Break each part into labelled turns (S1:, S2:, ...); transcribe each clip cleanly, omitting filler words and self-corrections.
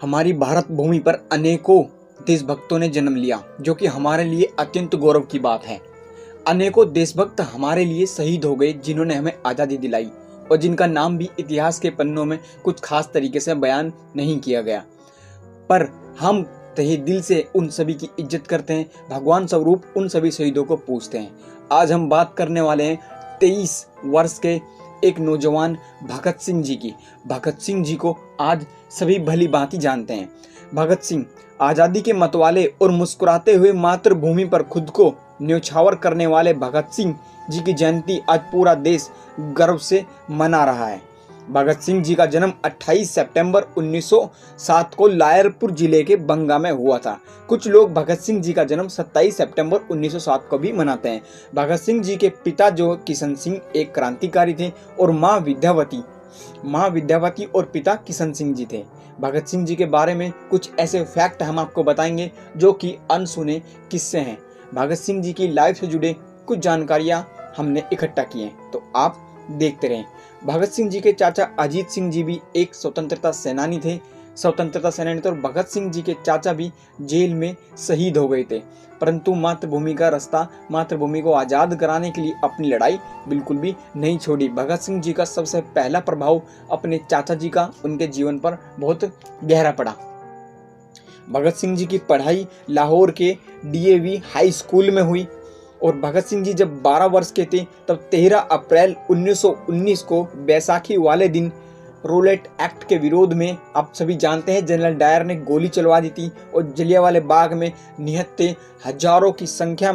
S1: हमारी भारत भूमि पर अनेकों देशभक्तों ने जन्म लिया, जो कि हमारे लिए अत्यंत गौरव की बात है। अनेकों देशभक्त हमारे लिए शहीद हो गए, जिन्होंने हमें आज़ादी दिलाई और जिनका नाम भी इतिहास के पन्नों में कुछ खास तरीके से बयान नहीं किया गया। पर हम तहे दिल से उन सभी की इज्जत करते हैं, भगवान स्वरूप उन सभी शहीदों को पूजते हैं। आज हम बात करने वाले हैं 23 वर्ष के एक नौजवान भगत सिंह जी की। भगत सिंह जी को आज सभी भली भांति जानते हैं। भगत सिंह आज़ादी के मतवाले और मुस्कुराते हुए मातृभूमि पर खुद को न्यौछावर करने वाले भगत सिंह जी की जयंती आज पूरा देश गर्व से मना रहा है। भगत सिंह जी का जन्म 28 सितंबर 1907 को लायरपुर जिले के बंगा में हुआ था। कुछ लोग भगत सिंह जी का जन्म 27 सितंबर 1907 को भी मनाते हैं। भगत सिंह जी के पिता जो किशन सिंह एक क्रांतिकारी थे और माँ विद्यावती और पिता किशन सिंह जी थे। भगत सिंह जी के बारे में कुछ ऐसे फैक्ट हम आपको बताएंगे जो कि अनसुने किस्से हैं। भगत सिंह जी की लाइफ से जुड़े कुछ जानकारियां हमने इकट्ठा की हैं, तो आप देखते रहें। भगत सिंह जी के चाचा अजीत सिंह जी भी एक स्वतंत्रता सेनानी थे और भगत सिंह जी के चाचा भी जेल में शहीद हो गए थे, परंतु मातृभूमि का रास्ता, मातृभूमि को आज़ाद कराने के लिए अपनी लड़ाई बिल्कुल भी नहीं छोड़ी। भगत सिंह जी का सबसे पहला प्रभाव अपने चाचा जी का उनके जीवन पर बहुत गहरा पड़ा। भगत सिंह जी की पढ़ाई लाहौर के DAV हाई स्कूल में हुई और भगत सिंह जी जब 12 वर्ष के थे तब 13 अप्रैल 1919 को बैसाखी वाले दिन रोलेट एक्ट के विरोध में, आप सभी जानते हैं, जनरल डायर ने गोली चलवा दी थी और जलियांवाले बाग में निहत्थे हजारों की संख्या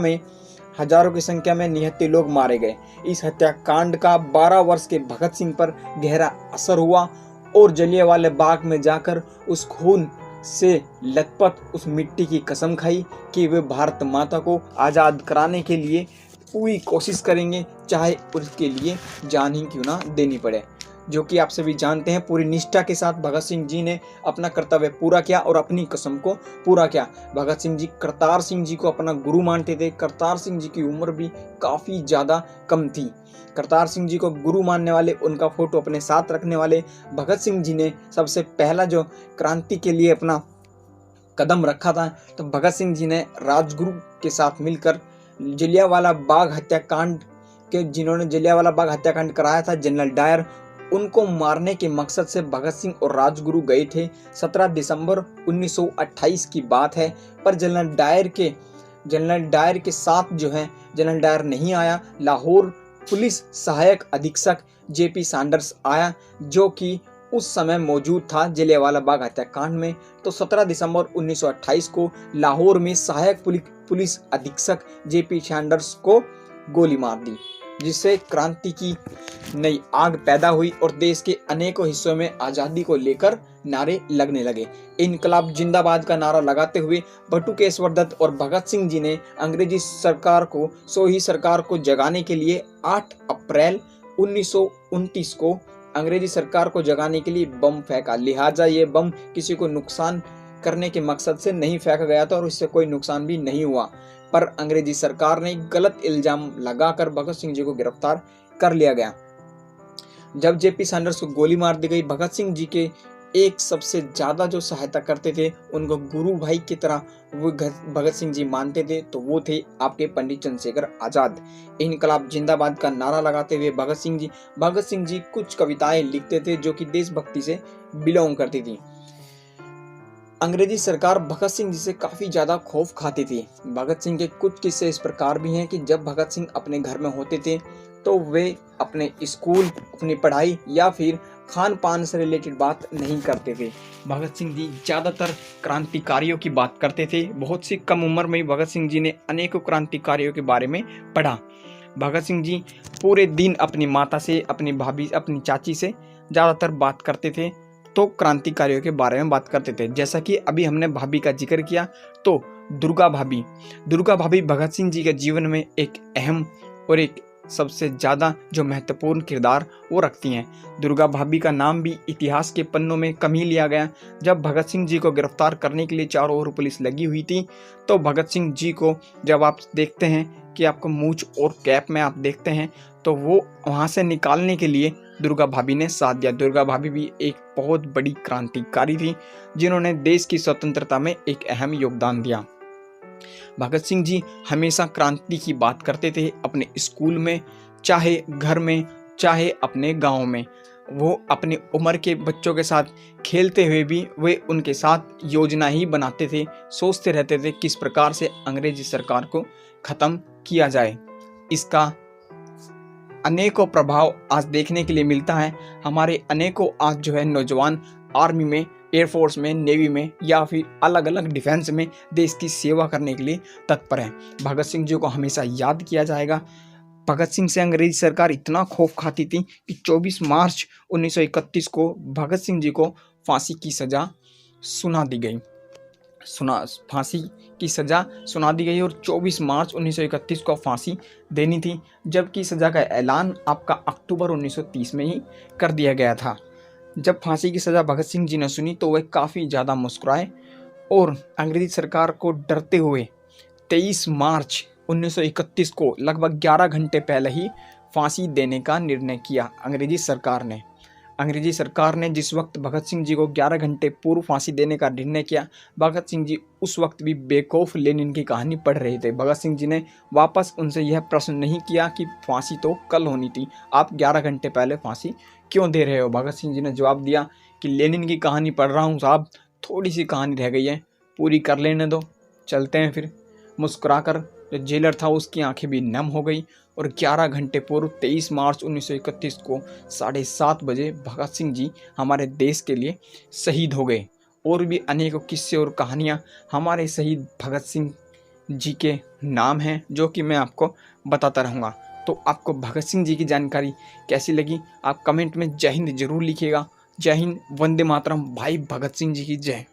S1: में निहत्थे लोग मारे गए। इस हत्याकांड का 12 वर्ष के भगत सिंह पर गहरा असर हुआ और जलियांवाले बाग में जाकर उस खून से लथपथ उस मिट्टी की कसम खाई कि वे भारत माता को आज़ाद कराने के लिए पूरी कोशिश करेंगे, चाहे उसके लिए जान ही क्यों ना देनी पड़े। जो कि आप सभी जानते हैं, पूरी निष्ठा के साथ भगत सिंह जी ने अपना कर्तव्य पूरा किया और अपनी कसम को पूरा किया। भगत सिंह जी करतार सिंह जी को अपना गुरु मानते थे। करतार सिंह जी की उम्र भी काफ़ी ज़्यादा कम थी। करतार सिंह जी को गुरु मानने वाले, उनका फोटो अपने साथ रखने वाले भगत सिंह जी ने सबसे पहला जो क्रांति के लिए अपना कदम रखा था, तो भगत सिंह जी ने राजगुरु के साथ मिलकर जलियांवाला बाग हत्याकांड कराया था, जनरल डायर, उनको मारने के मकसद से भगत सिंह और राजगुरु गए थे। 17 दिसंबर 1928 की बात है, पर जनरल डायर के साथ जो है जनरल डायर नहीं आया। लाहौर पुलिस सहायक अधीक्षक JP सैंडर्स आया, जो कि उस समय मौजूद था जलियांवाला बाग हत्याकांड में। तो 17 दिसंबर 1928 को लाहौर में सहायक पुलिस अधीक्षक JP सैंडर्स को गोली मार दी, जिससे क्रांति की नई आग पैदा हुई और देश के अनेकों हिस्सों में आज़ादी को लेकर नारे लगने लगे। इनकलाब जिंदाबाद का नारा लगाते हुए बटुकेश्वर दत्त और भगत सिंह जी ने अंग्रेजी सरकार को जगाने के लिए 8 अप्रैल 1929 को अंग्रेजी सरकार को जगाने के लिए बम फेंका। लिहाजा ये बम किसी को नुकसान करने के मकसद से नहीं फेंका गया था और इससे कोई नुकसान भी नहीं हुआ, पर अंग्रेजी सरकार ने गलत इल्जाम लगाकर भगत सिंह जी को गिरफ्तार कर लिया गया। जब JP सैंडर्स को गोली मार दी गई, भगत सिंह जी के एक सबसे ज्यादा जो सहायता करते थे, उनको गुरु भाई की तरह वो भगत सिंह जी मानते थे, तो वो थे आपके पंडित चंद्रशेखर आजाद। इनकलाब जिंदाबाद का नारा लगाते हुए भगत सिंह जी कुछ कविताएं लिखते थे जो कि देशभक्ति से बिलोंग करती थी। अंग्रेजी सरकार भगत सिंह जी से काफ़ी ज़्यादा खौफ खाती थी। भगत सिंह के कुछ किस्से इस प्रकार भी हैं कि जब भगत सिंह अपने घर में होते थे तो वे अपने स्कूल, अपनी पढ़ाई या फिर खान पान से रिलेटेड बात नहीं करते थे। भगत सिंह जी ज़्यादातर क्रांतिकारियों की बात करते थे। बहुत सी कम उम्र में भगत सिंह जी ने अनेकों क्रांतिकारियों के बारे में पढ़ा। भगत सिंह जी पूरे दिन अपनी माता से, अपनी भाभी, अपनी चाची से ज़्यादातर बात करते थे, तो क्रांतिकारियों के बारे में बात करते थे। जैसा कि अभी हमने भाभी का जिक्र किया, तो दुर्गा भाभी भगत सिंह जी के जीवन में एक अहम और एक सबसे ज़्यादा जो महत्वपूर्ण किरदार वो रखती हैं। दुर्गा भाभी का नाम भी इतिहास के पन्नों में कम ही लिया गया। जब भगत सिंह जी को गिरफ्तार करने के लिए चारों ओर पुलिस लगी हुई थी, तो भगत सिंह जी को जब आप देखते हैं कि आपको मूंछ और कैप में आप देखते हैं, तो वो वहाँ से निकालने के लिए दुर्गा भाभी ने साथ दिया। दुर्गा भाभी भी एक बहुत बड़ी क्रांतिकारी थी जिन्होंने देश की स्वतंत्रता में एक अहम योगदान दिया। भगत सिंह जी हमेशा क्रांति की बात करते थे, अपने स्कूल में, चाहे घर में, चाहे अपने गांव में। वो अपनी उम्र के बच्चों के साथ खेलते हुए भी वे उनके साथ योजना ही बनाते थे, सोचते रहते थे किस प्रकार से अंग्रेजी सरकार को ख़त्म किया जाए। इसका अनेकों प्रभाव आज देखने के लिए मिलता है। हमारे अनेकों आज जो है नौजवान आर्मी में, एयरफोर्स में, नेवी में या फिर अलग अलग डिफेंस में देश की सेवा करने के लिए तत्पर हैं। भगत सिंह जी को हमेशा याद किया जाएगा। भगत सिंह से अंग्रेजी सरकार इतना खौफ खाती थी कि 24 मार्च 1931 को भगत सिंह जी को फांसी की सज़ा सुना दी गई। फांसी की सज़ा सुना दी गई और 24 मार्च 1931 को फांसी देनी थी, जबकि सज़ा का ऐलान आपका अक्टूबर 1930 में ही कर दिया गया था। जब फांसी की सज़ा भगत सिंह जी ने सुनी तो वे काफ़ी ज़्यादा मुस्कुराए और अंग्रेजी सरकार को डरते हुए 23 मार्च 1931 को लगभग 11 घंटे पहले ही फांसी देने का निर्णय किया अंग्रेजी सरकार ने जिस वक्त भगत सिंह जी को 11 घंटे पूर्व फांसी देने का निर्णय किया, भगत सिंह जी उस वक्त भी बेखौफ लेनिन की कहानी पढ़ रहे थे। भगत सिंह जी ने वापस उनसे यह प्रश्न नहीं किया कि फांसी तो कल होनी थी, आप 11 घंटे पहले फांसी क्यों दे रहे हो। भगत सिंह जी ने जवाब दिया कि लेनिन की कहानी पढ़ रहा हूँ साहब, थोड़ी सी कहानी रह गई है, पूरी कर लेने दो, चलते हैं फिर। मुस्कुराकर जो जेलर था उसकी आंखें भी नम हो गई और 11 घंटे पूर्व 23 मार्च 1931 को 7:30 बजे भगत सिंह जी हमारे देश के लिए शहीद हो गए। और भी अनेकों किस्से और कहानियाँ हमारे शहीद भगत सिंह जी के नाम हैं जो कि मैं आपको बताता रहूँगा। तो आपको भगत सिंह जी की जानकारी कैसी लगी आप कमेंट में जय हिंद जरूर लिखिएगा। जय हिंद, वंदे मातरम, भाई भगत सिंह जी की जय।